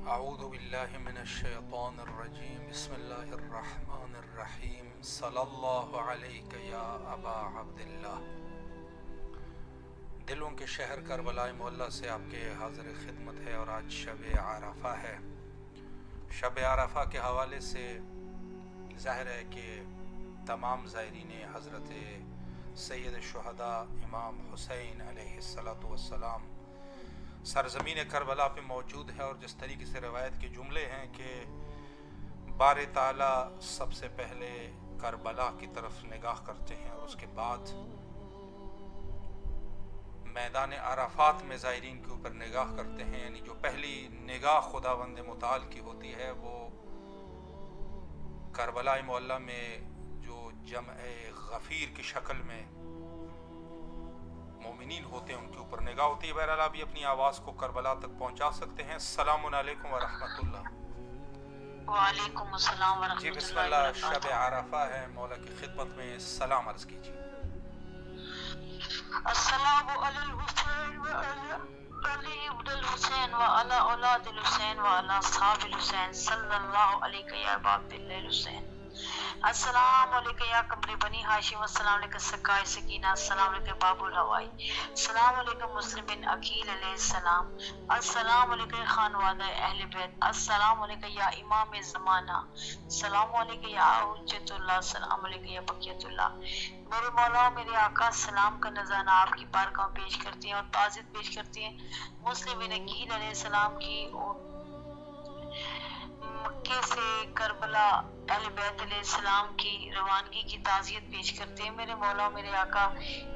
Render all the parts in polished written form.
اعوذ باللہ من الشیطان الرجیم بسم اللہ الرحمن الرحیم صلی اللہ علیک یا ابا عبداللہ۔ دلوں کے شہر کربلا معلیٰ سے آپ کے حاضر خدمت ہے، اور آج شب عرفہ ہے۔ شب عرفہ کے حوالے سے ظاہر ہے کہ تمام زائرین حضرت سید الشہداء امام حسین علیہ السلام سرزمین کربلا پہ موجود ہے، اور جس طریقے سے روایت کے جملے ہیں کہ بار تعالیٰ سب سے پہلے کربلا کی طرف نگاہ کرتے ہیں، اور اس کے بعد میدان عرفات میں زائرین کے اوپر نگاہ کرتے ہیں۔ یعنی جو پہلی نگاہ خداوند متعال کی ہوتی ہے وہ کربلا معلیٰ میں جو جمع غفیر کی شکل میں مومنین ہوتے ہیں ان کے اوپر نگاہ ہوتی ہے۔ بہرحال آپ بھی اپنی آواز کو کربلا تک پہنچا سکتے ہیں۔ السلام علیکم ورحمۃ اللہ۔ وعلیکم السلام ورحمۃ اللہ۔ جی بسم اللہ، شب عرفہ ہے، مولا کی خدمت میں سلام عرض کیجیے۔ السلام علی الحسین وعلی علی ابن الحسین وعلی اولاد الحسین وعلی اصحاب الحسین صلی اللہ علیہ یا باب اللہ الحسین۔ السلام علیکم یا قمر بنی ہاشم، السلام علیکم سکائے سکینہ، السلام علیکم باب الہوائی، السلام علیکم مسلم بن عقیل علیہ السلام، السلام علیکم خانوادہ اہل بیت، السلام علیکم یا امام زمانہ، السلام علیکم یا حجت اللہ، السلام علیکم یا بقیت اللہ۔ میرے مولا میرے آقا سلام کا نذرانہ آپ کی بارگاہ پیش کرتے ہیں اور تعزیت پیش کرتے ہیں مسلم بن عقیل علیہ السلام کی، اور مکے سے کربلا اہل بیت علیہ السلام کی روانگی کی تعزیت پیش کرتے ہیں۔ میرے مولا میرے آقا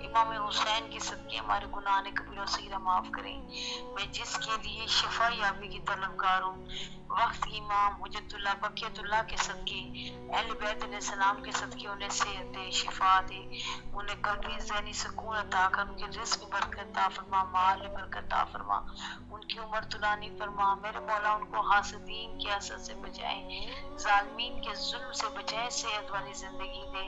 امام حسین کے صدقے ہمارے گناہ کبیرہ و صغیرہ معاف کریں۔ میں جس کے لیے شفا یابی کی طلبگار ہوں، وقت امام حجت اللہ بقیت اللہ کے صدقے، اہل بیت علیہ السلام کے صدقے انہیں صحت دے، شفا دے، انہیں قلبی ذہنی سکون عطا کر، ان کے رزق میں برکت عطا فرما، مال میں برکت عطا فرما، ان کی عمر طولانی فرما۔ میرے مولا ان کو حاسدین کی حسد سے بچائیں، ظالمین کے ظلم سے بچائیں، صحت والی زندگی دے،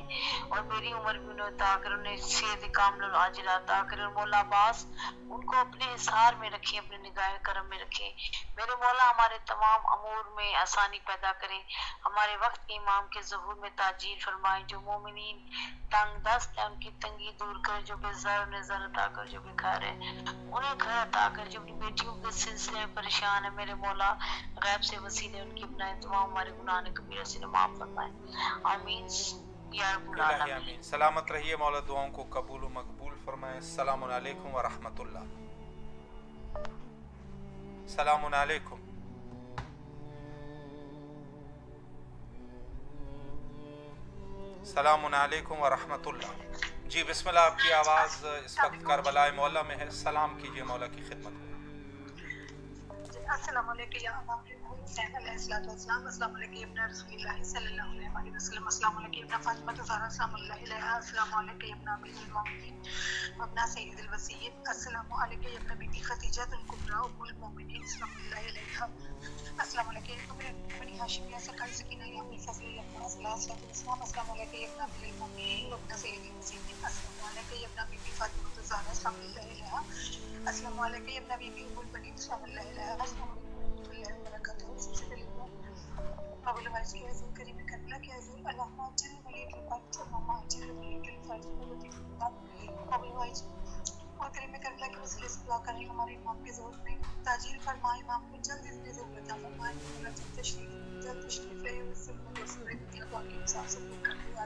اور میری عمر بھی انہیں عطا کر، انہیں صحت کامل العاجلہ عطا کر۔ اور مولا عباس ان کو اپنے اظہار میں رکھیں، اپنے نگاہ کرم میں رکھیں۔ میرے مولا ہمارے تمام امور میں آسانی پیدا کریں، ہمارے وقت کے امام کے ظہور میں تاجیل فرمائیں۔ جو مومنین تنگ دست ہیں ان کی تنگی دور کر، جو بے زر انہیں زر عطا کر، جو بے گھر ہیں انہیں گھر عطا کر، جو اپنی بیٹیوں کے سلسلے میں پریشان ہے میرے مولا غیب سے وسیلے ان کی اپنا تمام ہمارے گناہ کبیرہ سے معاف فرمائیں، آمین یا رب العالمین۔ آمین۔ سلامت رہیے، مولا دعاؤں کو قبول و مقبول فرمائے۔ السلام علیکم ورحمۃ اللہ۔ السلام علیکم۔ السلام علیکم ورحمۃ اللہ۔ جی بسم اللہ، آپ کی آواز اس وقت کربلا معلیٰ میں ہے، سلام کیجیے مولا کی خدمت میں۔ السلام علیکم یا امام حسین علیہ السلام، السلام علیکم ابن رسول اللہ صلی اللہ علیہ وسلم، السلام علیکم ابن فاطمہ الزہرا سلام اللہ علیہا، السلام علیکم ابن امیر المؤمنین ابن سید الوصیین، السلام علیکم ابن بیٹی خدیجہ الکبریٰ ام المؤمنین سلام اللہ علیہا، السلام علیکم ابن بنی ہاشمیہ سکائے سکینہ یا ابو الفضل العباس علیہ السلام، السلام علیکم ابن امیر المؤمنین ابن سید الوصیین، السلام علیکم ابن بیٹی فاطمہ الزہرا سلام اللہ علیہا، السلام علیکم ابن بیبی ام البنین سلام اللہ علیہا، السلام علیکم ورحمۃ اللہ وبرکاتہ۔ سب سے پہلے قبول وائز کے حضور کریم کربلا کے حضور اللہم اجل ولیک الفاتح اللہم اجل ولیک الفاتح ولیک الفاتح قبول وائز اور کریم کربلا کے وسیلے سے دعا کریں ہمارے امام کے ظہور میں تاجیل فرمائے، امام کو جلد اس میں ضرور عطا فرمائے، جلد تشریف لے اس سے رسول دنیا کو اپنے حساب سے پور کر دیا،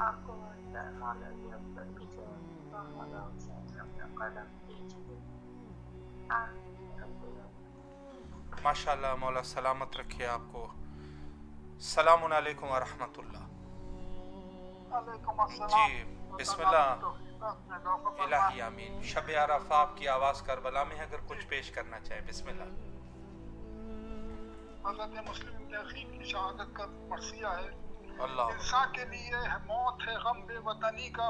آپ کو مولوی اکبر کی جو مولا حسین نے اپنا قدم کیجیے. ماشاءاللہ مولا سلامت رکھے آپ کو. السلام علیکم ورحمۃ اللہ. وعلیکم السلام. جی بسم اللہ. الہی آمین. شب عرفہ آپ کی آواز کربلا میں ہے, اگر کچھ پیش کرنا چاہیں بسم اللہ. حضرت مسلم تحقیق کی شہادت کا مرثیہ ہے. اللہ انسان کے لیے موت ہے غم بے وطنی کا,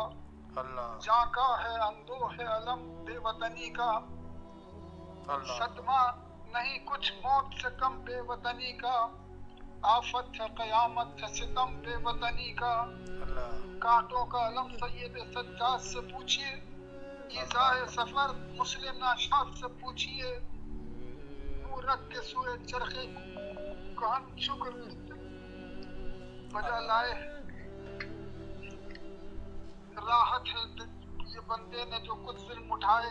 اللہ جاں کا ہے اندوہ ہے علم بے وطنی کا, اللہ صدمہ نہیں کچھ موت سے کم بے وطنی کا, آفت ہے قیامت ہے ستم بے وطنی کا, اللہ کانٹوں کا علم سید سجاد سے پوچھئے, ایذائے سفر مسلم ناشاد سے پوچھئے, منہ رکھ کے سوئے چرخے کہن شکر بجا لائے. راحت ہے یہ بندے نے جو کچھ ظلم اٹھائے,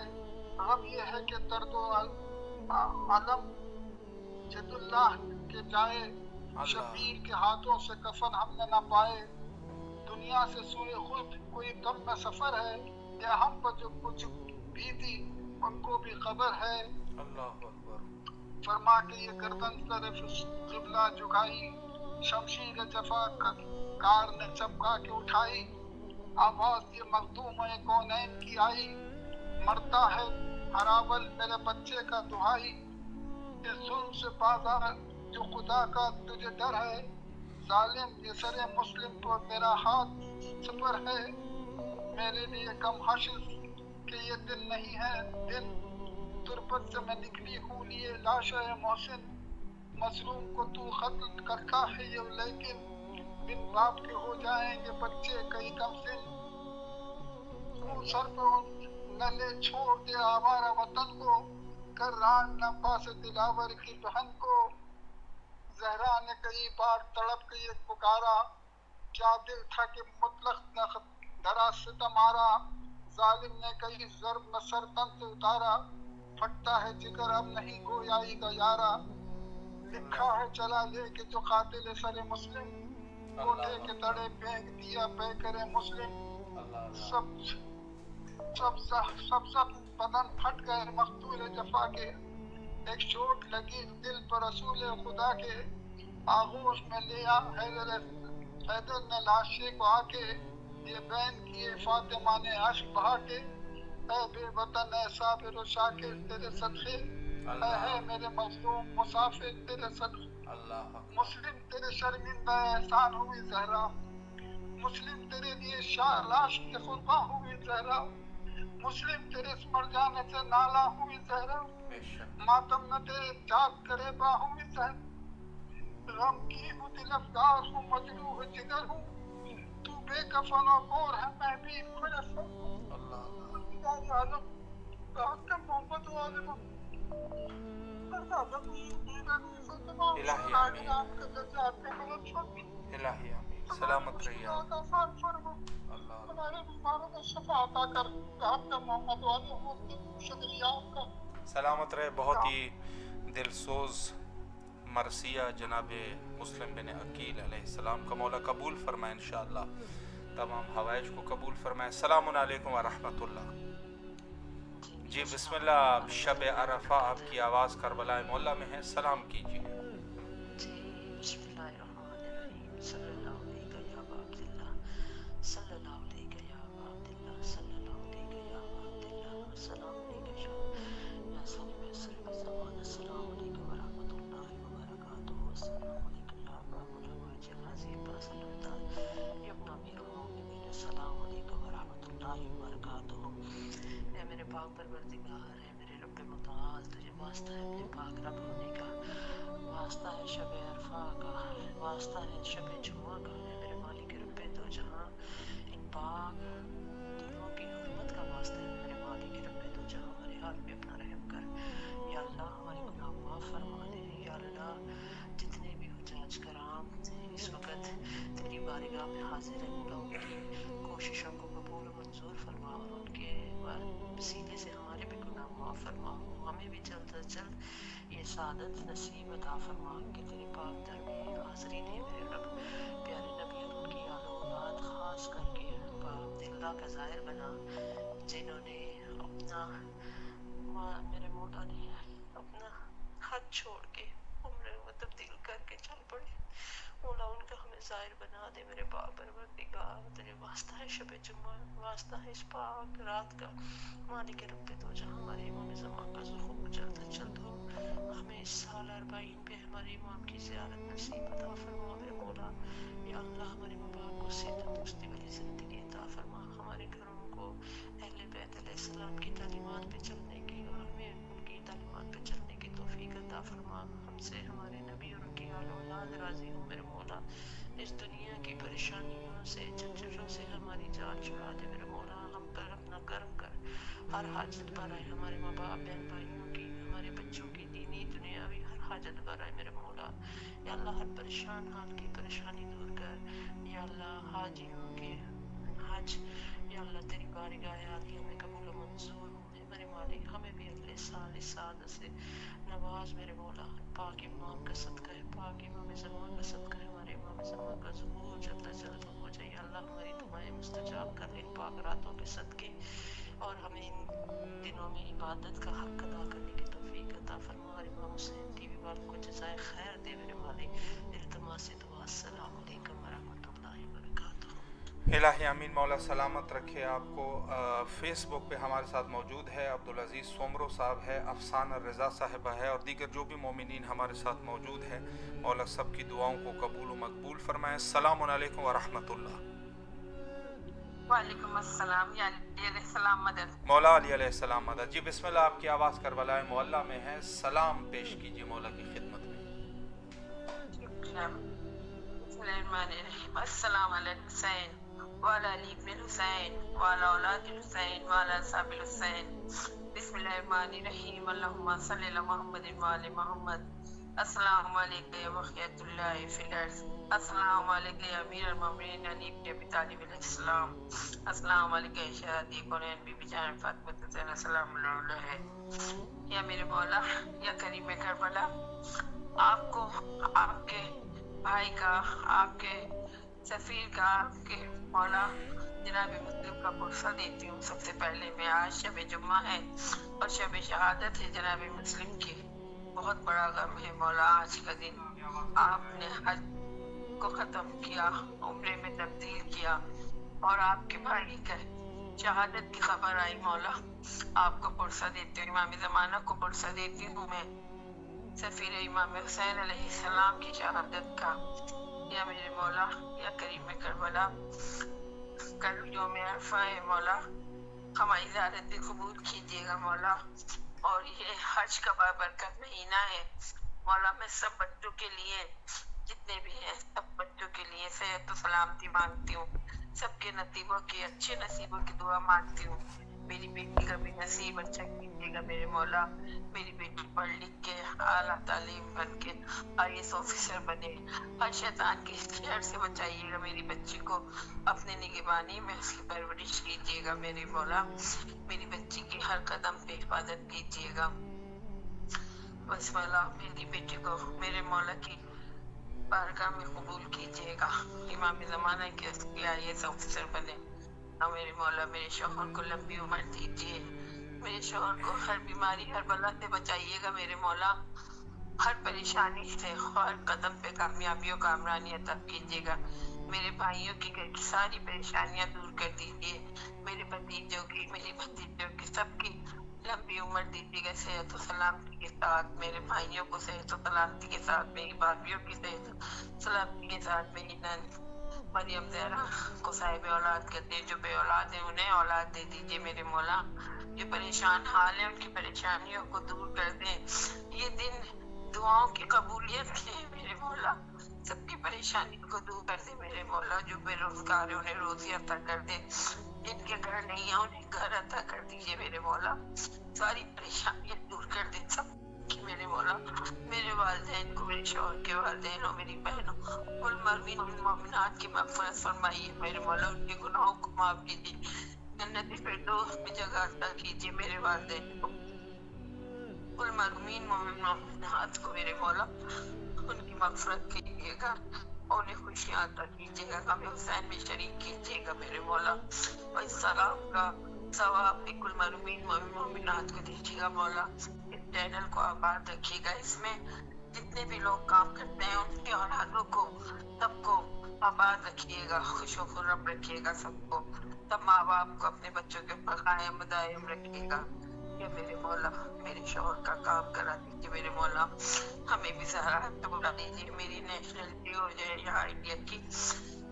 غم یہ ہے کہ درد و علم جد اللہ کے جائے, شبیر کے ہاتھوں سے کفن ہم نے نہ پائے, دنیا سے سوئے خود کوئی غم میں سفر ہے, یا ہم پر جو کچھ بیتی ان کو بھی خبر ہے. اللہ اکبر. فرما کے یہ گردن طرف قبلہ جھکائی, شمشیر جفا کار نے چپکا کے اٹھائی, آواز یہ مخدوم کونین کی آئی, مرتا ہے ہراول میرے بچے کا دہائی, اس ظلم سے بازار جو خدا کا تجھے ڈر ہے, ظالم یہ سر مسلم پر میرا ہاتھ سپر ہے, میرے لیے کم حشر کہ یہ دل نہیں ہے دل, تربت سے میں نکلی ہوں لیے لاش ہے محسن, مظلوم کو تو قتل کرتا ہے یہ لیکن بن باپ کے ہو جائیں گے بچے کئی کم سن, تو سر پہ نہ لے چھوڑ دے ہمارا وطن کو, کر ران نہ پاس دلاور کی بہن کو, زہرا نے کئی بار تڑپ کے یہ پکارا, کیا دل تھا کہ مطلق نہ دھرا ستم آرا, ظالم نے کئی ضرب میں سر تن سے اتارا, پھٹتا ہے جگر اب نہیں گویائی کا یارا, لکھا ہے چلا لے کے جو قاتل سر مسلم, کوٹے کے تڑے پھینک دیا پہ کرے مسلم, سب بدن پھٹ گئے مقتول جفا کے, ایک چوٹ لگی دل پر رسول خدا کے, آغوش میں لیا حیدر نے لاشے کو آ کے, یہ بین کیے فاطمہ نے عشق بہا کے, اے بے وطن اے صابر و شاکر تیرے صدقے, اے ہے میرے مظلوم مسافر تیرے صدقے, مسلم تیرے شرمندہ احسان ہوئی زہرا, مسلم تیرے لیے لاش کے قرباں ہوئی زہرا, مسلم تیرے مر جانے سے نالا ہوئی زہرا, ماتم نہ تیرے جات کرے با ہوئی زہرا, غم کی ہوں دل افگار ہوں مجروح جگر ہوں, تو بے کفن و گور ہے میں بھی خلف ہوں, محمد عالم الہی آمین. سلامت رہیے آپ. سلامت رہے. بہت ہی دلسوز مرثیہ جناب مسلم بن عقیل علیہ السلام کا مولا قبول فرمائے انشاءاللہ, تمام حوائج کو قبول فرمائے. السلام علیکم ورحمۃ اللہ. جی بسم اللہ. شب عرفہ آپ کی آواز کربلا مولا میں ہے, سلام کیجیے. بسم اللہ الرحمن الرحیم. صلی اللہ علیہ یا عبداللہ, صلی اللہ علیہ یا عبداللہ, صلی اللہ علیہ یا عبداللہ, السلام علیکم یا صاحب سر زمان, السلام علیکم ورحمۃ اللہ وبرکاتہ, السلام علیکم یا باب الحوائج العظیم باسل الدار یا ابن امیر المومنین, السلام علیکم ورحمۃ اللہ وبرکاتہ. اے میرے پاک پروردگار, ہے میرے رب متعال, تجھے واسطہ ہے اپنے پاک رب ہونے کا, واسطہ ہے شب عرفہ کا, واسطہ ہے شب جمعہ کا, ہے میرے مالک رب دو جہاں, ان پاک دنوں کی حرمت کا واسطہ ہے میرے مالک رب دو جہاں, ہمارے حال پہ اپنا رحم کر یا اللہ, ہمارے گناہ معاف فرما دے یا اللہ. جتنے بھی حجاج کرام اس وقت تیری بارگاہ میں حاضر ہیں مولا, ان کی کوششوں کو قبول و منظور فرما, اور ان کے وسیلے سے ہمارے بھی گناہ معاف فرما, ہمیں بھی جلد از جلد یہ سعادت نصیب عطا فرما کہ تیرے پاک در میں حاضری دے میرے رب. پیارے نبی اور ان کی آل و اولاد, نماز کر کے باپ اللہ کا ظاہر بنا، جنہوں نے اپنا میرے مولا نے اپنا حج چھوڑ کے عمرے میں تبدیل کر کے چل پڑے، مولا ان کا ہمیں ظاہر بنا دے میرے پاک پروردگار، تیرے واسطہ ہے شب جمعہ، واسطہ ہے اس پاک رات کا، مالک رب تو جہاں ہمارے امام زمان کا ظہور جلد از جلد ہو، ہمیں اس سال 40 پہ ہمارے امام کی زیارت نصیب عطا فرما میرے مولا، یا اللہ ہمارے ماں باپ کو صحت تندرستی والی زندگی عطا فرما، ہمارے گھروں کو اہل بیت علیہ السلام کی تعلیمات پہ چلنے کی اور ہمیں ان کی تعلیمات پہ چلنے کی توفیق عطا فرما، ہم سے ہمارے نبی اور ان کی آل اولاد راضی ہو میرے مولا، اس دنیا کی پریشانیوں سے جھنجھٹوں سے ہماری جان چھڑا دے میرے مولا، ہم پر اپنا کرم کر، ہر حاجت برائے ہمارے ماں باپ بہن بھائیوں کی، ہمارے بچوں کی دینی دنیاوی ہر حاجت برائے میرے مولا، یا اللہ ہر پریشان حال کی پریشانی دور کر، یا اللہ حاجیوں کے حج یا اللہ تیری بارگاہ عالیہ میں قبول و منظور ہوں میرے مالک، ہمیں بھی اگلے سال اس سعادت سے نواز میرے مولا، پاک امام کا صدقہ ہے، پاک امام زمان کا صدقہ ہے، ہمارے امام زمان کا ظہور جلد از جلد ہو جائے، اللہ ہماری دعائیں مستجاب کر ان پاک راتوں کے صدقے، اور ہمیں ان دنوں میں عبادت کا حق ادا کرنے کی توفیق عطا فرما، اور امام حسین ٹی وی والوں کو جزائے خیر دے میرے مالک، التماس دعا، السلام علیکم ورحمۃ اللہ وبرکاتہ۔ الہی امین مولا سلامت رکھے آپ کو۔ فیس بک پہ ہمارے ساتھ موجود ہے عبدالعزیز سومرو صاحب ہے، افسانہ رضا صاحبہ ہے، اور دیگر جو بھی مومنین ہمارے ساتھ موجود ہیں، مولا سب کی دعاؤں کو قبول و مقبول فرمائے۔ السلام علیکم ورحمۃ اللہ۔ وعلیکم السلام، یا علی علیہ السلام مدد۔ مولا علی علیہ السلام مدد۔ جی بسم اللہ، آپ کی آواز کربلا معلیٰ میں ہے، سلام پیش کیجیے مولا کی خدمت میں۔ السلام علی الحسین وعلی علی ابن الحسین وعلی اولاد الحسین وعلی اصحاب الحسین۔ بسم اللہ الرحمن الرحیم، اللہم صلی علی محمد وعلی محمد۔ السلام علیکم یا بقیۃ اللہ فی الارض، السلام علیکم یا امیر المومنین علی بن ابی طالب علیہ السلام، السلام علیکم یا شہادی کونین بی بی جان فاطمہ زہرا سلام اللہ علیہ۔ یا میرے مولا، یا کریم کربلا، آپ کو، آپ کے بھائی کا، آپ کے سفیر کا، آپ کے مولا جناب مسلم کا پرسہ دیتی ہوں۔ سب سے پہلے میں آج شب جمعہ ہے اور شب شہادت ہے جناب مسلم کی، بہت بڑا غم ہے مولا۔ آج کا دن آپ نے حج کو ختم کیا، عمرے میں تبدیل کیا، اور آپ کے بھائی کا شہادت کی خبر آئی مولا، آپ کو پرسہ دیتی ہوں، امام زمانہ کو پرسہ دیتی ہوں میں سفیر امام حسین علیہ السلام کی شہادت کا۔ یا میرے مولا، یا کریم کربلا، کل یوم عرفہ ہے مولا، ہماری زیارت بھی قبول کیجیے گا مولا، اور یہ حج کا بابرکت مہینہ ہے مولا۔ میں سب بچوں کے لیے، جتنے بھی ہیں سب بچوں کے لیے صحت و سلامتی مانگتی ہوں، سب کے نصیبوں کی، اچھے نصیبوں کی دعا مانگتی ہوں۔ میری بیٹی کا بھی نصیب اچھا کیجیے گا میرے مولا، میری بیٹی پڑھ لکھ کے اعلیٰ تعلیم بن کے IAS آفیسر بنے، ہر شیطان کے شر سے بچائیے گا میری بچی کو، اپنے نگہبانی میں اس کی پرورش کیجیے گا میرے مولا، میری بچی کی ہر قدم پہ حفاظت کیجیے گا۔ بس مولا میری بیٹی کو میرے مولا کی بارگاہ میں قبول کیجیے گا، امام زمانہ کے اس کی IAS آفیسر بنے، اور میرے مولا میرے شوہر کو لمبی عمر دیجیے، میرے شوہر کو ہر بیماری ہر بلا سے بچائیے گا میرے مولا، ہر پریشانی سے ہر قدم پہ کامیابی و کامرانی عطا کیجیے گا، میرے بھائیوں کی گھر کی ساری پریشانیاں دور کر دیجیے، میرے بھتیجوں کی، میری بھتیجوں کی، سب کی لمبی عمر دیجیے گا صحت و سلامتی کے ساتھ، میرے بھائیوں کو صحت و سلامتی کے ساتھ، میری بھابھیوں کی صحت و سلامتی کے ساتھ، میری نند مریم زہرا کو صاحب اولاد کہتے ہیں، جو بے اولاد ہیں انہیں اولاد دے دیجیے میرے مولا، جو پریشان حال ہیں ان کی پریشانیوں کو دور کر دیں، یہ دن دعاؤں کی قبولیت کے ہیں میرے مولا، سب کی پریشانی کو دور کر دے میرے مولا، جو بے روزگار ہیں انہیں روزی عطا کر دے، جن کے گھر نہیں ہیں انہیں گھر عطا کر دیجیے میرے مولا، ساری پریشانیاں دور کر دے سب کی میرے مولا، میرے والدین کو، میرے شوہر کے والدین اور میری بہنوں والمؤمنین والمؤمنات کی مغفرت فرمائیے میرے مولا، ان کے گناہوں کو معاف کیجیے، جنت فردوس میں جگہ عطا کیجیے میرے والدین کو، والمؤمنین والمؤمنات کو میرے مولا ان کی مغفرت کیجیے گا، اور انہیں خوشیاں عطا کیجیے گا، ہمیں حسین میں شریک کیجیے گا میرے مولا، اور اس سلام کا ثواب کل مرحومین مومنات کو دیجیے گا مولا، اس چینل کو آباد رکھیے گا، اس میں جتنے بھی لوگ کام کرتے ہیں ان کے اولادوں کو سب کو آباد رکھیے گا، خوش و خرم رکھیے گا سب کو، سب ماں باپ کو اپنے بچوں کے اوپر قائم دائم رکھیے گا، یا میرے مولا میرے شوہر کا کام کرا دیجیے میرے مولا، ہمیں بھی زہرات تو بلا دیجیے، میری نیشنلٹی ہو جائے یہاں انڈیا کی،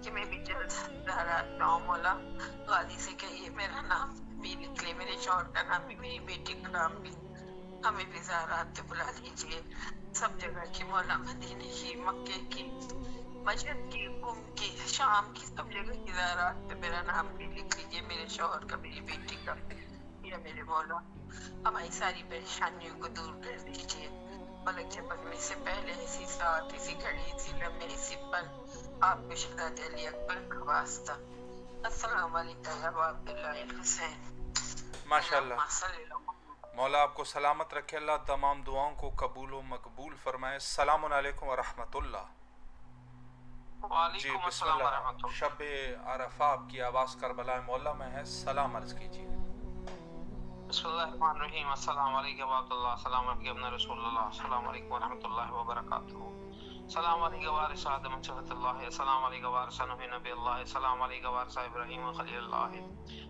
کہ میں بھی جلد زہرات پاؤں مولا، غازی سے کہیے میرا نام بھی نکلے، میرے شوہر کا نام بھی، میری بیٹی کا نام بھی، ہمیں بھی زہرات تو بلا لیجیے، سب جگہ کی مولا، مدینے کی، مکے کی، مشہد کی، قم کی، شام کی، سب جگہ کی زہرات پہ میرا نام بھی لکھ لیجیے، میرے شوہر کا، میری بیٹی کا، یا میرے مولا ہماری ساری پریشانیوں کو دور کر دیجیے، پلک جھپکنے سے پہلے اسی ساتھ، اسی گھڑی، اسی لمحے، اسی پل آپ کو شہزادے علی اکبر کا واسطہ، السلام علیکم یا عبداللہ الحسین، ماشاءاللہ، اللہم صلی اللہ مولا آپ کو سلامت رکھے، اللہ تمام دعاؤں کو قبول و مقبول فرمائے۔ السلام علیکم ورحمۃ اللہ۔ جی وعلیکم بسم السلام اللہ، ورحمۃ اللہ۔ شب عرفہ آپ کی آواز کربلا مولا میں ہے، سلام عرض کیجیے۔ بسم اللہ الرحمن الرحیم، السلام علیکم ورحمۃ اللہ، السلام علیکم رسول اللہ، السلام علیکم ورحمۃ اللہ وبرکاتہ، السلام علیکم وارث آدم من شرف اللہ، السلام علیکم وارث نوح نبی اللہ، السلام علیکم وارث ابراہیم خلیل اللہ،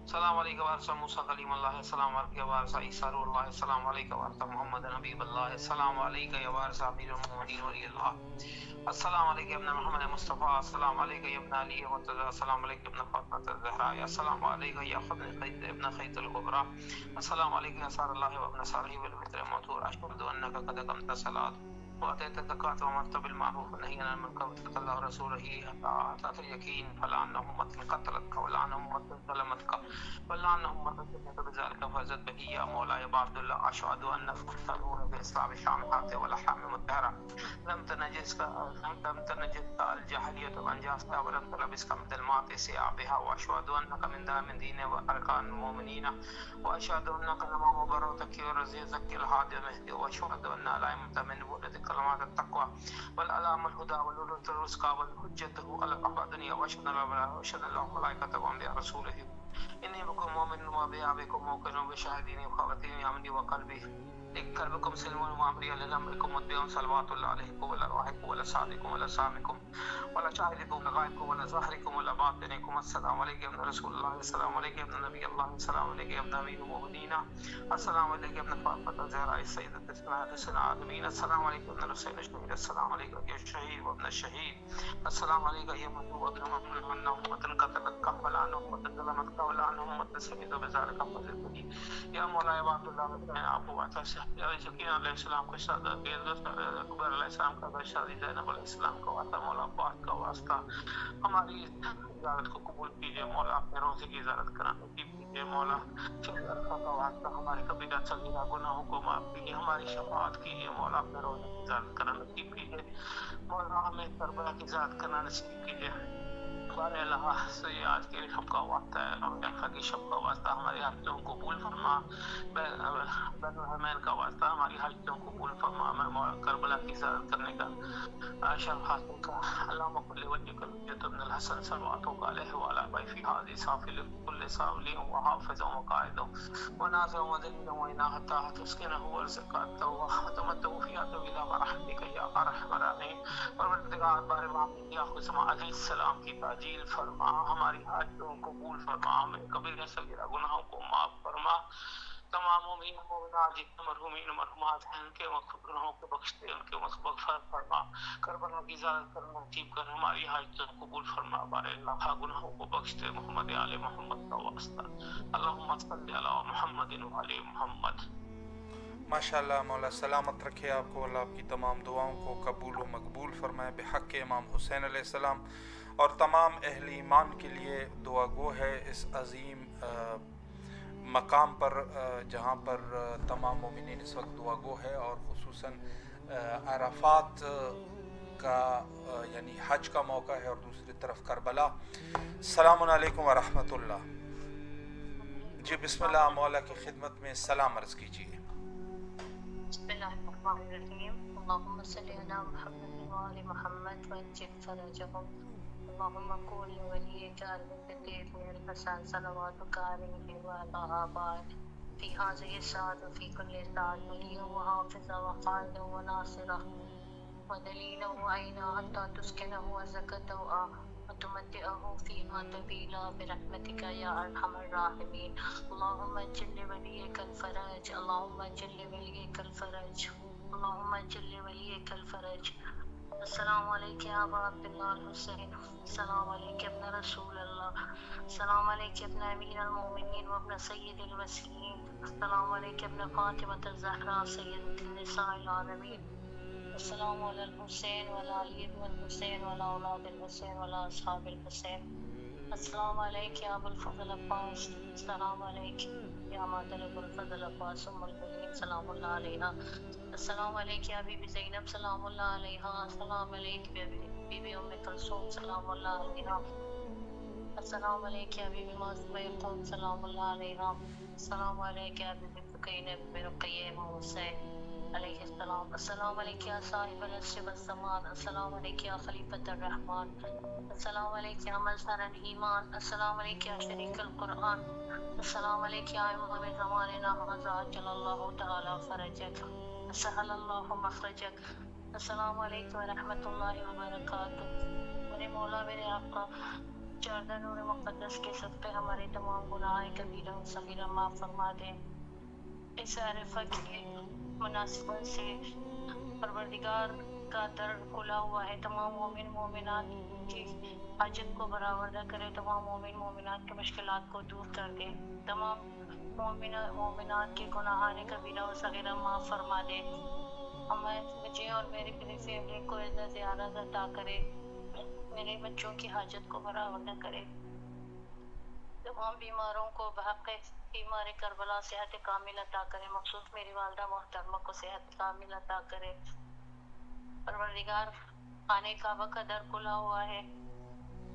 السلام علیکم وارث موسیٰ کلیم اللہ، السلام علیکم وارث عیسیٰ روح اللہ، السلام علیکم وارث محمد نبی اللہ، السلام علیکم وارث امیر المؤمنین ولی اللہ، السلام علیکم ابن محمد مصطفیٰ، السلام علیکم ابن علی مرتضیٰ، السلام علیکم ابن فاطمہ الزہرا، السلام علیکم یا ابن خیت ابن خیت الکبریٰ، السلام علیکم یا سار اللہ وابن صالح والبتر المطور، اشهد انک قد اقمت الصلاۃ وآتيت الزكاة وأمرت بالمعروف ونهيت عن المنكر واتقيت الله ورسوله حتى أتاك اليقين، فلعنهم أمة قتلتك ولعنهم أمة ظلمتك ولعنهم أمة سمعت بذلك فازت به يا مولاي عبد الله، أشهد أنك تنور بإسلام شامخات ولحام مطهرة، لم تنجسك الجاهلية وأنجازك ولم تلبسك من ظلمات ثيابها، وأشهد أنك من دام دين وأركان المؤمنين، وأشهد أنك إمام برتك ورزيزك الهادي المهدي، وأشهد أن لا يمت من ولدك كلمات التقوى والألام الهدى والولد الرزق والحجة على الدنيا، وأشهد أن الله ملائكته وأنبياء رسوله، إني بكم مؤمن وبأبيكم موقن وبشاهدين وخواتين أمني وقلبي قلبكم سلم وأمري لأمركم متبع صلوات الله عليكم ولا روحكم ولا صادقكم ولا سامكم ولا شاهدكم ولا غائبكم ولا ظاهركم ولا باطنكم، السلام عليكم ابن رسول الله، السلام عليكم ابن نبي الله، السلام عليكم ابن أمير المؤمنين، السلام عليكم ابن فاطمة الزهراء السيدة السنة العالمين، السلام عليكم ابن الحسين الشهيد، السلام عليكم يا الشهيد وابن الشهيد، السلام عليكم يا مظلوم ابن مظلوم، أن أمة قتلتك ولا أن أمة ظلمتك ولا أن أمة سمعت بذلك فزدني يا مولاي عبد الله، آپ کو سکینہ علیہ السلام کو اکبر علیہ السلام کا شادی زینب علیہ السلام کا واسطہ، مولا پاک کا واسطہ ہماری زیارت کو قبول کیجیے مولا، اپنے روزے کی زیارت کرانے کی کیجیے مولا، عرفہ کا واسطہ ہماری کبیرہ صغیرہ گناہوں کو معاف کیجیے، ہماری شفاعت کیجیے مولا، اپنے روزے کی زیارت کرانے کی کیجیے مولا، ہمیں کربلا کی زیارت کرنا نصیب کیجیے، ہمارے اللہ سے آج کے شب کا واسطہ ہے، عرفہ کی شب کا واسطہ ہماری حاجتوں کو قبول فرما، بین الحرمین کا واسطہ ہماری حاجتوں کو قبول فرما، ہمیں کربلا کی زیارت کرنے کا شرف حاصل کا، اللہم کل وجہک الحجۃ ابن الحسن صلواتک علیہ وعلی آبائہ فی ھذہ صافی لکل صاولی وحافظ وقائد وناصر وذلیل وإناہ حتی تسکنہ ورزقہ وتمتع فیہا طویلا برحمتک یا ارحم الراحمین، پروردگار بار بار یا خصم علیہ السلام کی تاجیل فرما، ہماری حاجتوں کو قبول فرما، ہمیں کبیرہ صغیرہ گناہوں کو معاف فرما، تمام مومنین مومنات جتنے مرحومین مرحومات ہیں ان کے گناہوں کو بخش دے، ان کے مغفرت فرما، کربلا کی زیارت کرنا نصیب کر، ہماری حاجتوں کو قبول فرما، بارے اللہ گناہوں کو بخش دے، محمد آل محمد کا واسطہ، اللہم صلی علی محمد وعلی محمد۔ ماشاءاللہ، مولا سلامت رکھے آپ کو، اللہ آپ کی تمام دعاؤں کو قبول و مقبول فرمائے بحق امام حسین علیہ السلام، اور تمام اہل ایمان کے لیے دعا گو ہے اس عظیم مقام پر جہاں پر تمام مومنین اس وقت دعا گو ہے، اور خصوصاً عرفات کا یعنی حج کا موقع ہے، اور دوسری طرف کربلا۔ السلام علیکم ورحمۃ اللہ۔ جی بسم اللہ، مولا کی خدمت میں سلام عرض کیجیے۔ بسم اللہ الرحمن الرحیم، اللهم صل على محمد وآل محمد وعجل فرجهم اللهم قول لوليك المنتقم من الحسن صلواتك عليه وعلى آبائه في هذه الساعة وفي كل ساعة وليا وحافظا وقائدا وناصرا ودليلا وعينا حتى تسكنه وزكته وتمتعه فيها طويلا برحمتك يا أرحم الراحمين اللهم اجل وليك الفرج اللهم اجل وليك الفرج اللهم اجل وليك الفرج السلام عليك يا أبا عبد الله الحسين السلام عليك يا ابن رسول الله السلام عليك يا ابن أمير المؤمنين وابن سيد الوسيين السلام عليك يا ابن فاطمة الزهراء سيدة النساء العالمين السلام على الحسين وعلى علي بن الحسين وعلى أولاد الحسين وعلى أصحاب الحسين السلام عليك يا أبو الفضل عباس السلام عليك يا مادر أبو الفضل عباس أم المؤمنين سلام الله عليها السلام عليك يا بيبي زينب سلام الله عليها السلام عليك يا بيبي أم كلثوم سلام الله عليها السلام عليك يا بيبي ماسمة يقوم سلام الله عليها السلام عليك يا بيبي بكينة بن رقية حسين عليه السلام السلام عليك يا صاحب العصر والزمان السلام عليك يا خليفة الرحمن السلام عليك يا مظهر الإيمان السلام عليك يا شريك القرآن السلام عليك يا إمام زماننا هذا عجل الله تعالى فرجك سهل الله مخرجك السلام عليكم ورحمة الله وبركاته میرے مولا میرے آقا چاردہ نور مقدس کے صدقے ہمارے تمام گناہ کبیرہ و صغیرہ معاف فرما دیں اس عرفہ کی مناسبت سے پروردگار کا در کھلا ہوا ہے تمام مومن مومنات کی حاجت کو برآوردہ کرے تمام مومن مومنات کی مشکلات کو دور کر دے تمام مومنات کے گناہان کبیرہ و صغیرہ معاف فرما دے ہمیں مجھے اور میری پوری فیملی کو عزت زیارت عطا کرے میرے بچوں کی حاجت کو برآوردہ کرے تمام بیماروں کو بحق بیمار کربلا صحت کامل عطا کرے مخصوص میری والدہ محترمہ کو صحت کامل عطا کرے پروردگار خانے کعبہ کا در کھلا ہوا ہے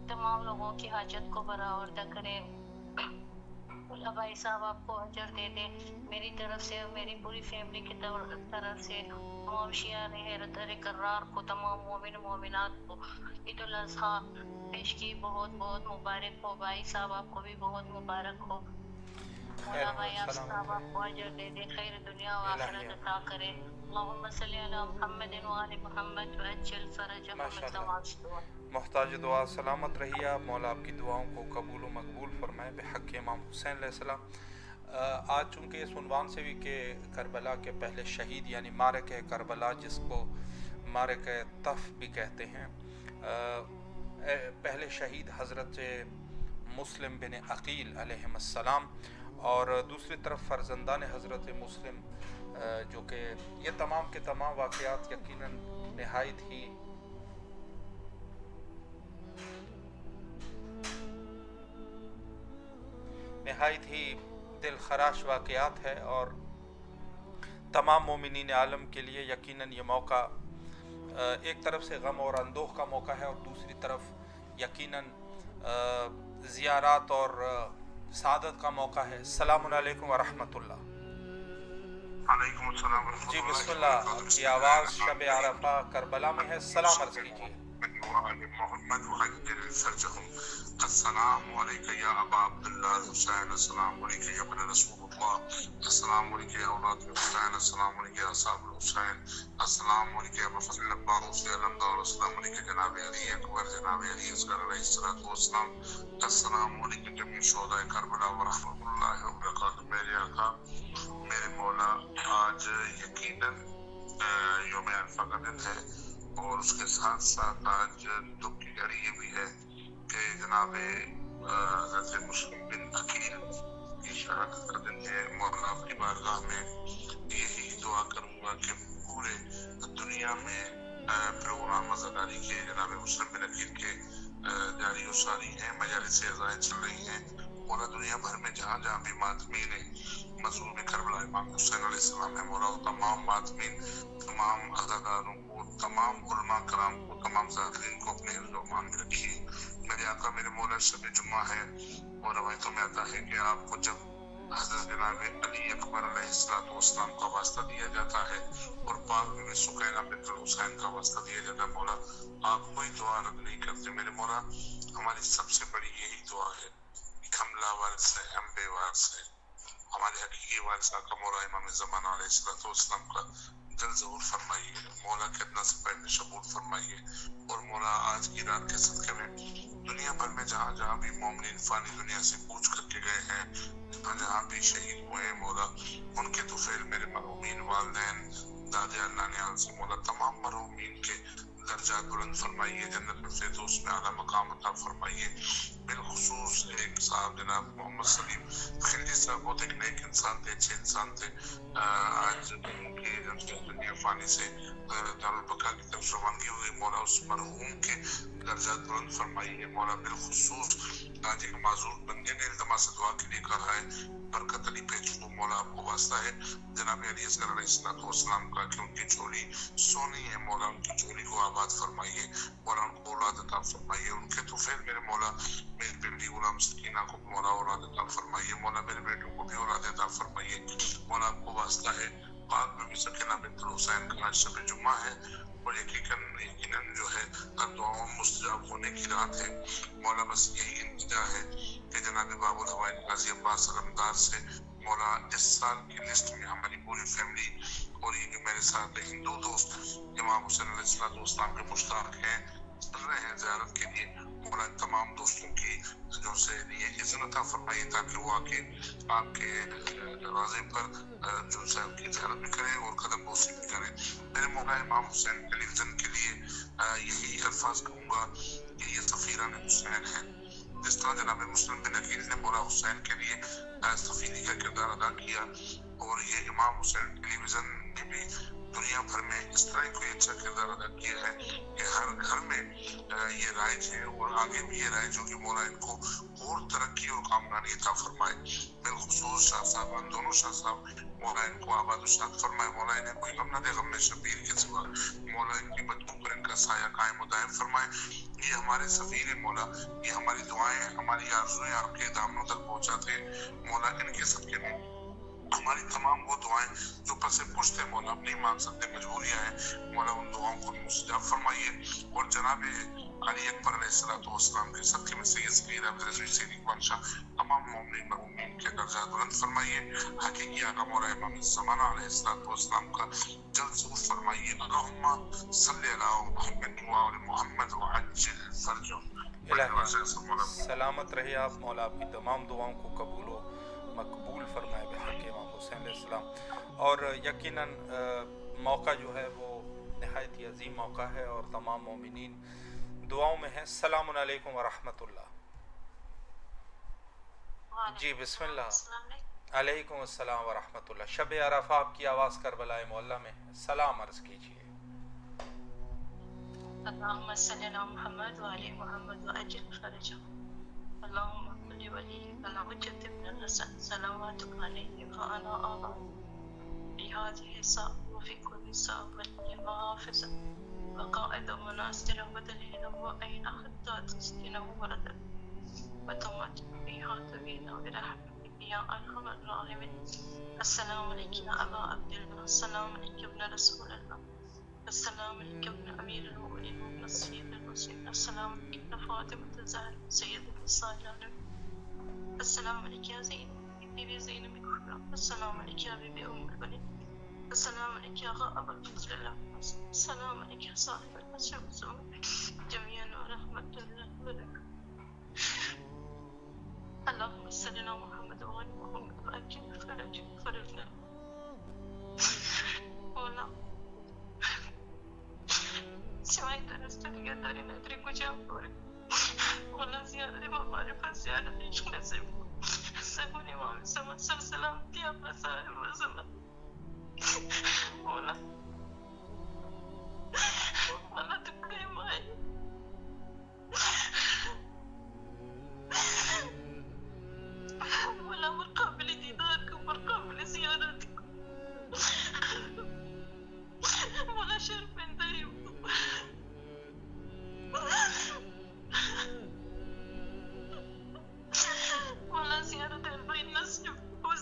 تمام لوگوں کی حاجت کو برآوردہ کرے بھائی صاحب آپ کو اجر دے دے میری طرف سے اور میری پوری فیملی کی طرف سے تمام شیعان حیرت کرار کو تمام مومن مومنات کو عید الاضحیٰ پیش کی بہت بہت مبارک ہو بھائی صاحب آپ کو بھی بہت مبارک ہو مولا بھائی آپ صاحب آپ کو اجر دے دے خیر دنیا و آخرت عطا کرے اللہم صلی علی محمد و آل محمد وعجل فرجهم محتاج دعا سلامت رہیے آپ مولا آپ کی دعاؤں کو قبول و مقبول فرمائے بحق امام حسین علیہ السلام آج چونکہ اس عنوان سے بھی کہ کربلا کے پہلے شہید یعنی مارکہ کربلا جس کو مارکہ طف بھی کہتے ہیں پہلے شہید حضرت مسلم بن عقیل علیہ السلام اور دوسری طرف فرزندان حضرت مسلم جو کہ یہ تمام کے تمام واقعات یقیناً نہایت ہی دل خراش واقعات ہے اور تمام مومنین عالم کے لیے یقیناً یہ موقع ایک طرف سے غم اور اندوہ کا موقع ہے اور دوسری طرف یقیناً زیارات اور سعادت کا موقع ہے السلام علیکم ورحمۃ اللہ علیکم السلام ورحمۃ اللہ جی بسم اللہ آپ کی آواز شب عرفہ کربلا میں ہے سلام عرض کیجیے محمد وعجل فرجهم السلام علیکم یا ابا عبداللہ الحسین السلام علیکم یا ابن رسول اللہ السلام علیکم یا اولاد الحسین السلام علیکم یا اصحاب الحسین السلام علیکم یا مفضل عباس علمدار السلام علیکم جناب علی اکبر جناب علی اصغر علیہ الصلوۃ والسلام السلام علیکم جميع شہداء کربلا ورحمۃ اللہ وبرکاتہ میرے آقا میرے مولا آج یقیناً یوم عرفہ کا دن ہے اور اس کے ساتھ ساتھ آج دکھ کی گھڑی یہ بھی ہے کہ جناب حضرت مسلم بن عقیل کی شہادت کا دن ہے مولا آپ کی بارگاہ میں یہی دعا کروں گا کہ پورے دنیا میں پروگرام عزاداری کے جناب مسلم بن عقیل کے جاری و ساری ہیں مجالس عزائیں چل رہی ہیں مولا دنیا بھر میں جہاں جہاں بھی ماتمین مظلوم کربلا امام حسین علیہ السلام ہے مولا تمام ماتمین تمام عزاداروں کو تمام علماء کرام کو تمام زائرین کو اپنے حفظ و امان میں رکھیے میرے آقا میرے مولا شب جمعہ ہے اور روایتوں میں آتا ہے کہ آپ کو جب حضرت جناب علی اکبر علیہ السلام کا واسطہ دیا جاتا ہے اور پاک میں سکینہ بنت الحسین کا واسطہ دیا جاتا ہے. مولا آپ کوئی دعا رد نہیں کرتے میرے مولا. ہماری سب سے بڑی یہی دعا ہے کہ ہم لا وارث ہیں، ہم بے وارث ہیں. ہمارے حقیقی وارث آقا مولا امام زمانہ علیہ السلام کا دل ظہور فرمائیے مولا کے ادنا سے پہلے شبول فرمائیے. اور مولا آج کی رات کے صدقے میں دنیا بھر میں جہاں جہاں بھی مومنین فانی دنیا سے کوچ کر کے گئے ہیں، جہاں بھی شہید ہوئے ہیں مولا، ان کے طفیل میرے مرحومین والدین دادے اللہ نیال سے مولا تمام مرحومین کے درجات بلند فرمائیے، جنت الفردوس میں اعلیٰ مقام عطا فرمائیے. بالخصوص ایک صاحب جناب محمد سلیم خلجی صاحب بہت ایک نیک انسان تھے، اچھے انسان تھے. آج ان کی دنیا فانی سے دارالبقا کی طرف روانگی ہوئی مولا، اس مرحوم کے درجات بلند فرمائیے مولا. بالخصوص آج ایک معذور بندے نے التماس دعا کے لیے کہا ہے، برکت علی پیچو مولا آپ کو واسطہ ہے جناب علی اصغر علیہ السلام کا کہ ان کی جھولی سونی ہے مولا، ان کی جھولی کو آباد فرمائیے مولا، ان کو اولاد عطا فرمائیے. ان کے طفیل میرے مولا میری بیٹی غلام سکینہ کو مولا اولاد عطا فرمائیے مولا، میرے بیٹوں کو بھی اولاد عطا فرمائیے مولا آپ کو واسطہ ہے. پاک میں سکینہ بنت الحسین کا آج شب جمعہ ہے اور یقیناً جو ہے ہر دعاؤں مستجاب ہونے کی رات ہے مولا. بس یہی انتجا ہے کہ جناب باب الحوائج قاضی عباس علمدار سے مولا اس سال کی لسٹ میں ہماری پوری فیملی اور یہ جو میرے ساتھ ہندو دوست امام حسین علیہ السلام کے مشتاق ہیں چل رہے ہیں زیارت کے لیے مولا، ان تمام دوستوں کی جو سے لیے اذن عطا فرمائیے تاکہ وہ آ کے آپ کے دروازے پر جو صاحب کی زیارت بھی کریں اور قدم بوسی بھی کریں. میرے مولا امام حسین ٹیلی ویژن کے لیے یہی الفاظ کہوں گا کہ یہ سفیران حسین ہیں. جس طرح جناب مسلم بن عقیل نے مولا حسین کے لیے سفیری کا کردار ادا کیا اور یہ امام حسین ٹیلی ویژن نے بھی دنیا بھر میں اس طرح کوئی اچھا کردار ادا کیا ہے کہ ہر گھر میں یہ رائج ہے اور آگے بھی یہ رائج ہو کہ مولا ان کو اور ترقی اور کامرانی عطا فرمائے. بالخصوص شاہ صاحبان دونوں شاہ صاحب مولا ان کو آباد و شاد فرمائے مولا، انہیں کوئی غم نہ دے غم میں شبیر کے سوا مولا، ان کی بچوں پر ان کا سایہ قائم و دائم فرمائے. یہ ہمارے سفیر ہیں مولا، یہ ہماری دعائیں ہماری آرزویں آپ کے دامنوں تک پہنچاتے ہیں مولا. ان کے صدقے میں ہماری تمام وہ دعائیں جو پس پشت ہیں مولا اپنی مانگ سکتے مجبوریاں ہیں مولا، ان دعاؤں کو مستجاب فرمائیے. اور جناب علی اکبر علیہ السلام کے صدقے میں سید صغیر عبد العزیز سید اقبال شاہ تمام مومنین مرحومین کے درجات بلند فرمائیے. حقیقی آقا مولا امام زمانہ علیہ السلام کا جلد ظہور فرمائیے. اللہم صلی علی محمد وآل محمد وعجل فرجہ. سلامت رہے آپ مولا، آپ کی تمام دعاؤں کو قبول و مقبول فرمائے بحق امام حسین علیہ السلام. اور یقیناً موقع جو ہے وہ نہایت ہی عظیم موقع ہے اور تمام مومنین دعاؤں میں ہیں. السلام علیکم ورحمۃ اللہ. جی بسم اللہ. علیکم السلام ورحمۃ اللہ. شب عرفہ آپ کی آواز کربلا معلیٰ میں سلام عرض کیجیے. اللهم صل على محمد وعلى محمد وأجل فرجه. اللهم صل وليك الحجة ابن الحسن صلواتك عليه وعلى آله في هذه الساعة وفي كل ساعة وليا وحافظا وقائدا وناصرا ودليلا وأينا حتى تسكنه ولدا وتمت فيها تبينا برحمتك يا أرحم الراحمين. السلام عليك يا أبا عبد الله، السلام عليك ابن رسول الله، السلام عليك ابن أمير المؤمنين وابن السيد المسلمين، السلام عليك ابن فاطمة الزهراء سيد النساء العالمين، السلام عليك يا زينب بنت زينب الكبرى، السلام عليك يا بيبي أم البنين، السلام عليك يا أبا الفضل العباس، السلام عليك يا صاحب العصر والزمان جميعا ورحمة الله وبركاته. اللهم صل على محمد وعلى محمد وأجل فرجنا مولا. سوائے درست دیا داری ندری کو جام پورے مولا زیادہ ہمارے پاس زیادہ عشق نصیب سبون امام سمت سلسلام دیا اپنا صاحب وزمان مولا. مولا تکڑے مائے مولا مرقابل دیدار کو مرقابل زیارت کو مولا شرمندہ مولا زیارت البین نصیب و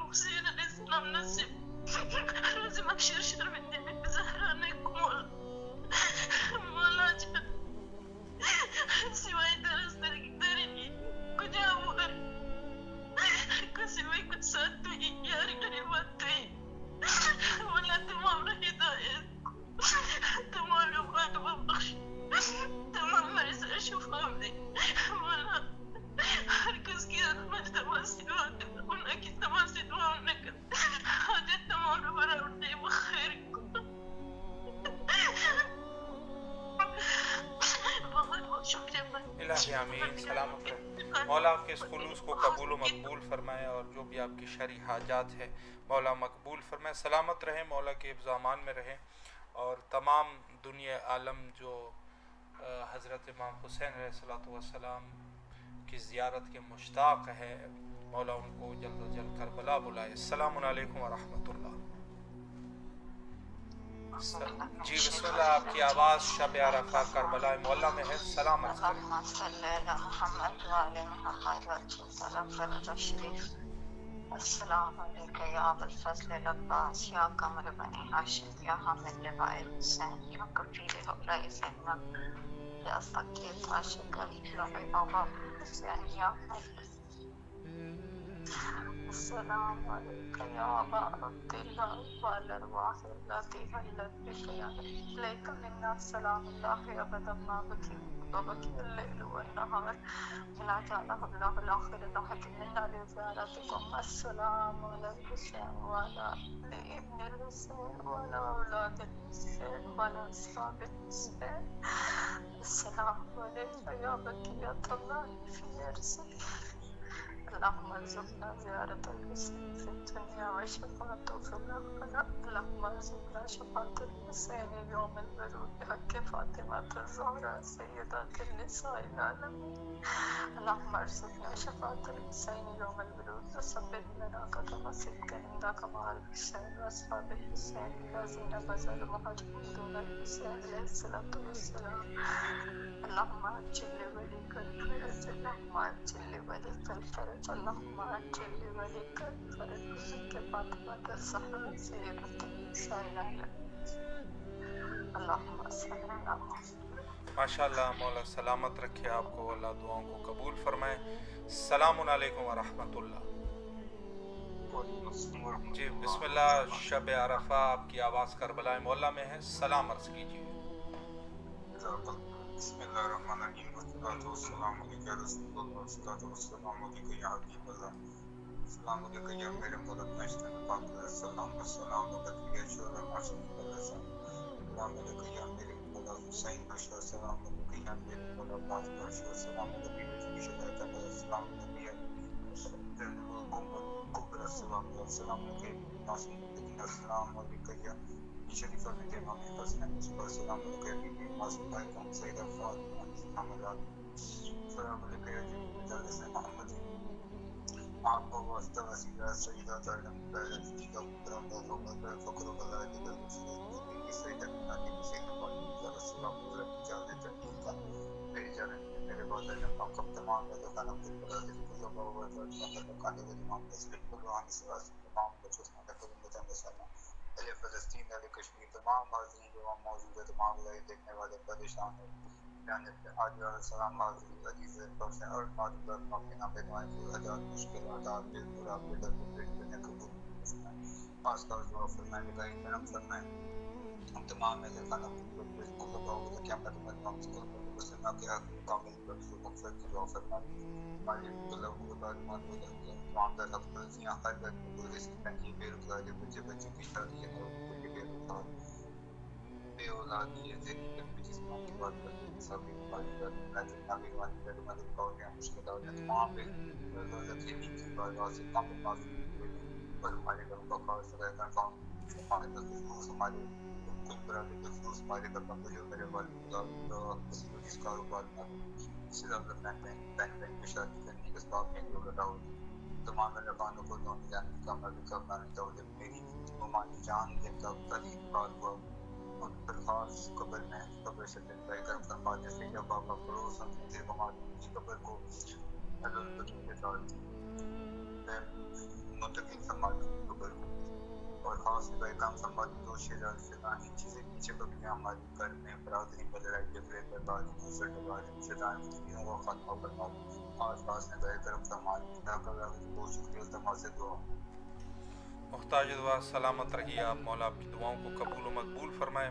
حسین علیہ السلام نصیب روز محشر شرمندے میں زہران کمول مولا جان سوائے درس درگی کجا ور کسوائے کچھ ساتھ تو ہی یاری ڈری بات تو ہی مولا تمام ہدایت تمام لوگات بخش تمام مرض شفا دے مولا ہر کس کی رحمت تمام سے دعا کر انہیں کی تمام سے دعا انہیں کر حاجت تمام برا اٹھے بخیر کو بہت بہت شکریہ الہی آمین. سلامت رہے. مولا آپ کے اس خلوص کو قبول و مقبول فرمائے اور جو بھی آپ کی شرعی حاجات ہے مولا مقبول فرمائے. سلامت رہیں, مولا کے حفظ و امان میں رہیں اور تمام دنیا عالم جو حضرت امام حسین علیہ السلام کی زیارت کے مشتاق ہے مولا ان کو جلد از جلد کربلا بلائے. السلام علیکم ورحمۃ اللہ. جی بسم اللہ, آپ کی آواز شب عرفہ کربلا مولا میں ہے. سلام عرض کریں. اللہم صلی علی محمد وعلی محمد وعلی شریف. السلام علیکم یا ابو الفضل العباس یا قمر بنی ہاشم یا حامل لواء الحسین یا کفیل حوالہ زینب یا فقیر عاشق علی بابا حسین یا السلام علیکم یا ابا عبداللہ والارواح اللاتی حلت بک الیک منا سلام اللہ ابدا ما بکی وبکی اللیل والنہار ولا جعلہ اللہ الاخر لحد منا لزیارتکم. السلام علی الحسین وعلی ابن الحسین وعلی اولاد الحسین وعلی اصحاب الحسین. السلام علیکم یا بقیۃ اللہ فی ارضہ. اللهم ارزقنا زيارة الحسين في الدنيا وشفاعته في الآخرة. اللهم ارزقنا شفاعة الحسين يوم الورود بحق فاطمة الزهراء سيدة النساء العالمين. اللهم ارزقنا شفاعة الحسين يوم الورود وثبت لنا قدم صدق عندك مع الحسين وأصحاب الحسين الذين بذلوا مهاجرهم دون الحسين عليه الصلاة والسلام. اللهم عجل لوليك الفرج. اللهم عجل لوليك الفرج. اللهم عجل لوليك الفرج بحق فاطمة الزهراء سيدة النساء العالمين. اللهم صل على محمد. ماشاء اللہ, مولا سلامت رکھے آپ کو, اللہ دعاؤں کو قبول فرمائے. السلام علیکم ورحمۃ اللہ. جی بسم اللہ, شب عرفہ آپ کی آواز کربلا مولا میں ہے. سلام عرض کیجیے. بسم اللہ الرحمن الرحیم. والصلاۃ والسلام علیک یا رسول اللہ. والصلاۃ والسلام علیک یا حبیب اللہ. السلام علیکم یا میرے مدد نشتن پاک السلام السلام علیکم یا شور معصوم السلام. السلام علیکم یا میرے مولا حسین بشر. السلام علیکم یا میرے مولا عباس بشر. السلام علیکم یا شہداء السلام علیکم یا کبر السلام السلام علیکم معصوم السلام علیکم یا شریف النبی امام حسن السلام علیکم معصوم علیکم سیدہ فاطمہ السلام علیکم. السلام علیکم یا جلد محمد آپ کو واسطہ وسیلہ سیدہ تعلیم بیرت کی قدرم محمد فقر اللہ کی درمسلم کی سیدہ ناکی سیدہ فاطمہ السلام علیکم جلد تنین کا میری جانب میرے بعد جنب کب تمام میں دکھانا پر دل کو زبا ہوا تھا دکھانے کے امام تسلیم قرآن سواس تمام کو چسنا تک امتن بسلم علی فلسطین علی کشمیر تمام حاضرین جو وہاں موجود ہے تمام لائے دیکھنے والے پریشان ہیں جانب آج السلام حاضرین عزیز پرسن اور معدود اپنا کے نام دعائیں کو حجات مشکلات آبید پورا بیٹر کو پیٹ کرنے قبول فرمائیں. خاص طور دعا فرمائیں لگائی کرم فرمائیں. ہم تمام میں خانہ کو لگاؤ کہ کیا میں تمہیں نام سے کروں مسلمہ کے حق کامل پر جو مقصد کی دعا فرمائیں. ہماری اللہ کو بعد معلوم ہے کہ تمام در حق مرضیاں ہر وقت کو رزق پہنی بے روزگاری بچے بچوں کی شادی ہے اور کوئی بے روزگار بے اولادی ہے ذہنی پر جسمان کی بات کرتے ہیں سبھی والدہ نبی والدہ مدد پاؤں مشکلات ہیں تمام بے روزت کے نیچے بعد واضح کامل معصوم ہوئے اور ہمارے گھروں کا خاص رہ کر کام ہمارے خصوص ہمارے کچھ برادری خصوص ہمارے گھر کا جو میرے والدہ جس کاروبار میں سے زیادہ بہن کی شادی کرنے کے سبب میں جو لڑاؤ تمام رفانوں کو دونوں جانے کا مرد کا بنانے چاہیے. میری ممانی جان جن کا قدیم بات ہوا ان پر خاص قبر میں قبر سے دل پہ کرم فرما جیسے جب بابا فروز سے ہماری کی قبر کو حضرت کے ساتھ منتقل فرما نوافل کام سنبھالی تو شیطانی چیزیں پیچھے کبھی ہماری گھر میں برادری میں لڑائی جھگڑے بربادی نفرت بربادی شیطان مدینوں کو ختم کرنا آس پاس میں گئے طرف سماج بہت شکریہ التماس سے دعا. محتاج دعا سلامت رہیے آپ. مولا آپ کی دعاؤں کو قبول و مقبول فرمائے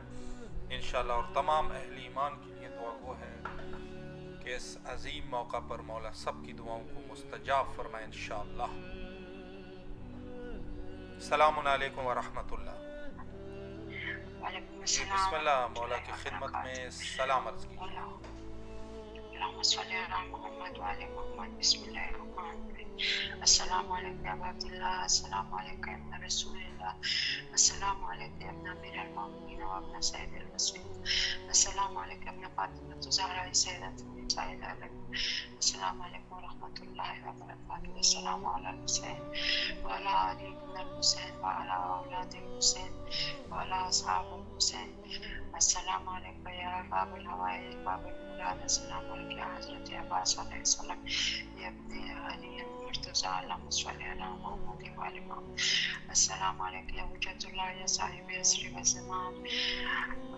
انشاءاللہ. اور تمام اہل ایمان کے لیے دعا گو ہے کہ اس عظیم موقع پر مولا سب کی دعاؤں کو مستجاب فرمائے انشاءاللہ. السلام علیکم ورحمۃ اللہ. بسم اللہ مولا کی خدمت میں سلام عرض کیجیے. اللهم صل على محمد وعلى محمد. بسم الله الرحمن الرحيم. السلام عليك يا عبد الله. السلام عليك يا ابن رسول الله. السلام عليك يا ابن امير المؤمنين وابن سيد المسلمين. السلام عليك يا ابن فاطمة الزهراء سيدة النساء العالمين. السلام عليكم ورحمة الله وبركاته. السلام على الحسين وعلى آل ابن الحسين وعلى أولاد الحسين وعلى أصحاب الحسين. السلام عليك يا باب الهوائي باب المراد. السلام عليك يا حضرت عباس عليه السلام يا ابن علي المرتضى. اللهم صل على محمد وعلى محمد. السلام عليك يا وجة الله يا صاحب يسر والزمان.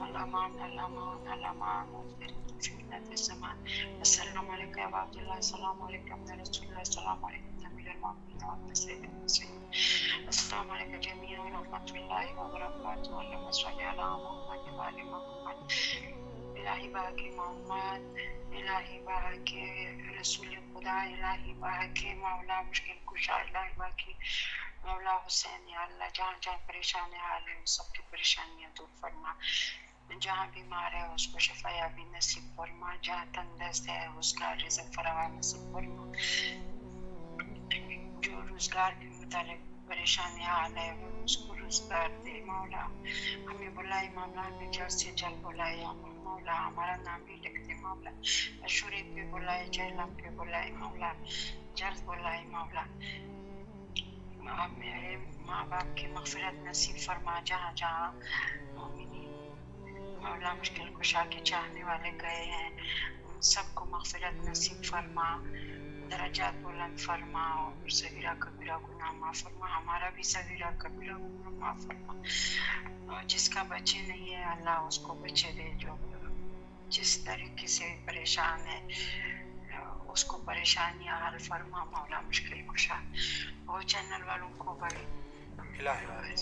الأمان الأمان الأمان في فتنة الزمان. السلام عليك يا عبد الله. السلام عليك يا ابن رسول الله. السلام عليكم يا أمير المؤمنين وابن سيد المسلمين. السلام عليكم جميعا ورحمة الله وبركاته. اللهم صل على محمد وعلى محمد. الہی باقی محمد، الہی باقی رسول خدا، الہی باقی مولا مشکل کشا، الہی باقی مولا حسین. یا اللہ جہاں جہاں پریشان حال ہے سب کی پریشانیاں دور فرما. جہاں بیمار ہے اس کو شفا یابی نصیب فرما. جہاں تنگ دست ہے اس کا رزق فراوان نصیب فرما. جو روزگار کے متعلق پریشانی حال ہے اس کو روزگار دے مولا. ہمیں بلائی مولا، ہمیں جلد سے جلد بلائی مولا. ہمارا نام بھی لکھتے مولا. شریف پہ بلائی، جہلم پہ بلائی مولا. جلد بلائی مولا. میرے ماں باپ کی مغفرت نصیب فرما. جہاں جہاں مومنین مولا مشکل کشا کے چاہنے والے گئے ہیں ان سب کو مغفرت نصیب فرما. درجات بلند فرما اور صغیرہ کبیرہ گناہ معاف فرما. ہمارا بھی صغیرہ کبیرہ گناہ معاف فرما. اور جس کا بچے نہیں ہے اللہ اس کو بچے دے. جو جس طریقے سے پریشان ہے اس کو پریشانیاں حل فرما مولا مشکل کشا. وہ چینل والوں کو بڑی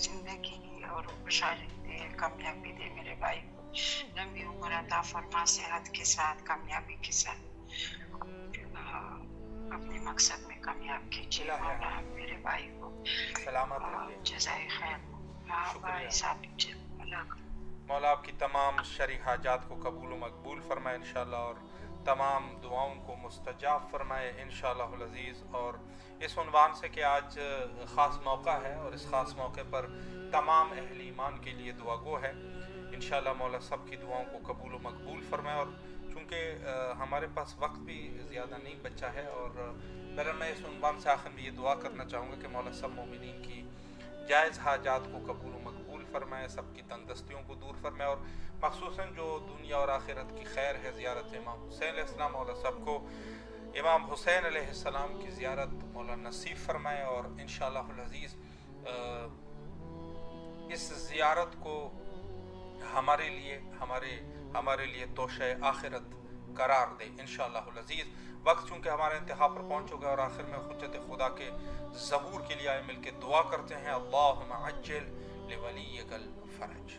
زندگی اور خوشحالی دے، کامیابی دے. میرے بھائی کو لمبی عمر عطا فرما، صحت کے ساتھ کامیابی کے ساتھ اپنے مقصد میں کامیاب کیجیے مولا. میرے بھائی کو سلامت رکھیے. جزائے خیر. مولا آپ کی تمام شرعی حاجات کو قبول و مقبول فرمائے انشاءاللہ اور تمام دعاؤں کو مستجاب فرمائے انشاءاللہ العزیز. اور اس عنوان سے کہ آج خاص موقع ہے اور اس خاص موقع پر تمام اہل ایمان کے لیے دعا گو ہے انشاءاللہ. مولا سب کی دعاؤں کو قبول و مقبول فرمائے. اور چونکہ ہمارے پاس وقت بھی زیادہ نہیں بچا ہے اور بہرحال میں اس عنوان سے آخر میں یہ دعا کرنا چاہوں گا کہ مولا سب مومنین کی جائز حاجات کو قبول و مقبول فرمائے، سب کی تنگ دستیوں کو دور فرمائے. اور مخصوصاً جو دنیا اور آخرت کی خیر ہے زیارت امام حسین علیہ السلام، مولا سب کو امام حسین علیہ السلام کی زیارت مولا نصیب فرمائے. اور انشاءاللہ العزیز اس زیارت کو ہمارے لیے توشہ آخرت قرار دے انشاءاللہ العزیز. وقت چونکہ ہمارے انتہا پر پہنچ چکا ہے اور آخر میں حجت خدا کے ظہور کے لیے آئے مل کے دعا کرتے ہیں. اللہم عجل لولیک الفرج.